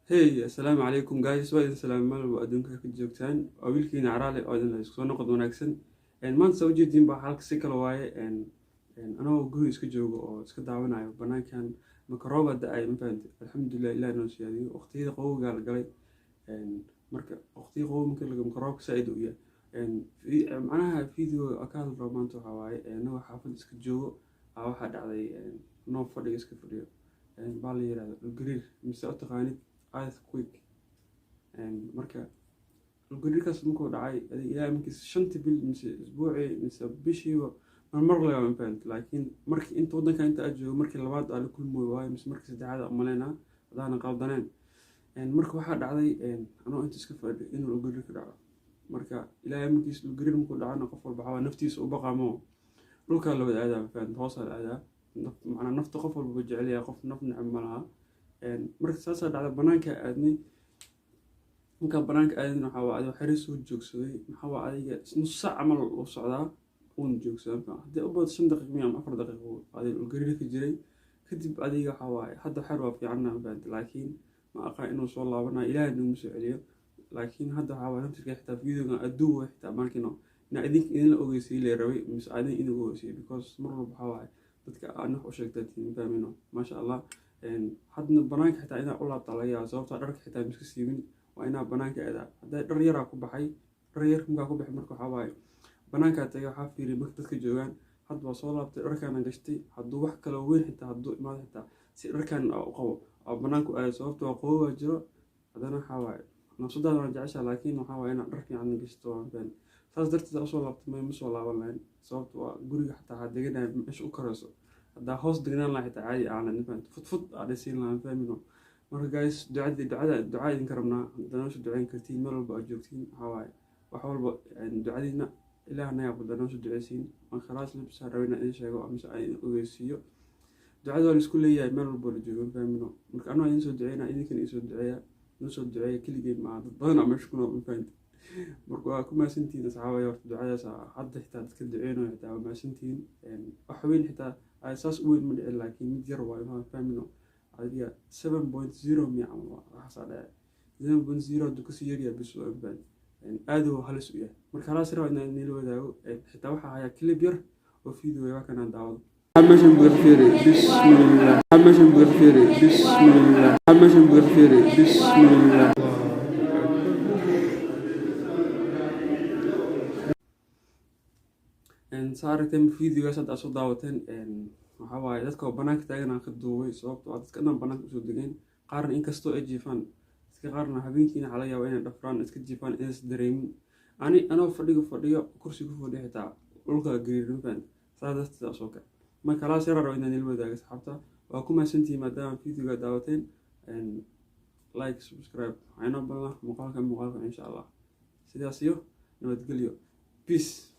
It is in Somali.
Hey, assalaamu calaykum guys. Waa idin salaam meel walba adduunka ka joogtaan. Waa wiilkiina Caraale oo idin isku soo noqod wanaagsan. Maanta soo jeedin baa halka si kale waaye. Anoo guri iska joogo oo iska daawanayo banaankan makarooba da'ay ma fahanti. Alxamdulillah ilaahay noo siyaadiyo. Waqtiyada qabowga la galay. Marka waqtiga qabow marka laga makarooba saaid u yahay. Macnaha video ka hadlo maanta waxa waaye anoo xaafad iska joogo waxa dhacday noo fadhiga iska fadhiyo. Baa la yiraahdo gariir mise u taqaanid earthquake. Marka gariirkaas markuu dhacay ilaa iminkiis 5 bil mise isbuuci mise bishiiba mar laga ma fahanti. Laakiin markii inta waddanka inta aad joogo markii labaad la kulmo waayo mise markii saddexaad aan maleynaa hadaan qaldaneen. Marka waxa dhacday anoo inta iska fadhiyo inuu gariir ka dhaco. Marka ilaa iminkiis gariir markuu dhacana qof walba waxa naftiisa u baqamo dhulka la wada aadaa ma fahanti. Hoos la aadaa macna nafta qof walba jecel yahay qof naf neceb ma laha. Marka saas dhacda banaanka aadnay marka banaanka aadnay waxa waa xiriir soo joogsaday waxa waa adiga nus saac amal u socdaa uun joogsaday hadii u baad 5 daqiiqo ama 4 daqiiqo adiga gariir ka jiray kadib adiga waxa waa hadda xir waa fiicnaa ma fahanti. Laakiin ma aqaan inuu soo laabanayo ilaahay inuu soo celiyo. Laakiin hadda waxa waa naftiga xitaa videoga aduu xitaa markino idin ogeysay la rabay mise adin inuu ogeysay because mar walba waxa waa dadka aan wax u sheegtay fahmino maasha Allah. hadna banaanka xitaa inaa u laabta laga yaabo sababtoo dharka xitaa miska siibin waa inaa banaanka aadaa hadday dhar yar ku baxay dhar yar markaa ku baxay marka waxa waaye banaanka tagay waxaa fiiriyay marka dadka joogaan hadda waa soo laabtay dharkaana gashtay hadduu wax kale weyn xitaa hadduu imaado xitaa si dharkan u qabo oo banaanku aaday sababtoo waa qabow jiro haddana waxa waaye nafsadaada waan jeceshahay laakiin waxa waaye inaa dhar fiican gashto waan fahmay saas darteed u soo laabtay ma soo laaban lahayn sababtoo waa guriga xitaa ha deganaa meesha u karayso haddaa hoos degnaan lahaa xitaa caadi aan nifaan fudfud adhaysiin lahaa fahmino. Marka guys ducada idinka rabnaa haddana noo soo duceyn kartiin meel walba aad joogtiin waxa waaye wax walba ducadiina ilaahna yaa badan noo soo duceysiin waan khalaas libsa rabina in sheego mise aan ogeysiiyo ducada waa isku leeyahay meel walba la joogo fahmino. Marka anoo idin soo duceynaa idinkan isoo duceeya noo soo duceeya keligeen ma dad badan ama meesha ku nool fahmti. marka waa ku maasantiin asxaabaya horta ducadaas hadda xitaa dadka duceynayo xitaa waa maasantiin wax weyn xitaa أساس أول من لكن مدير وايد فاهمينه عادية 7.0 مية عمل راح على 7.0 دكسيريا بس وأبان يعني هذا هل سوية مركز رأي إن نيلو ذا حتى واحد هيا كليبير وفيديو يا كان عند حمشن بغفيري بسم الله حمشن بغفيري بسم الله حمشن بغفيري بسم الله saaragtay videogaas hadda soo daawateen waxa waaye dadka banaanka taagan ka duubay sababtoo ah dadka dhan banaanka soo degeen qaarna inkastoo ay jiifaan dadka qaarna habeenkiina xalay yaabo inay dhafraan iska jiifaan is dareemin anoo fadhiyo kursi ku fadhiyo xitaa dhulka gariirin faan saadasta soo ka marka la sii raro inaan il wadaago saxaabta waa ku maasantii maadaama videoga daawateen like subscribe ayna balla muuqaalka insha Allah sidaas iyo nabadgelyo peace.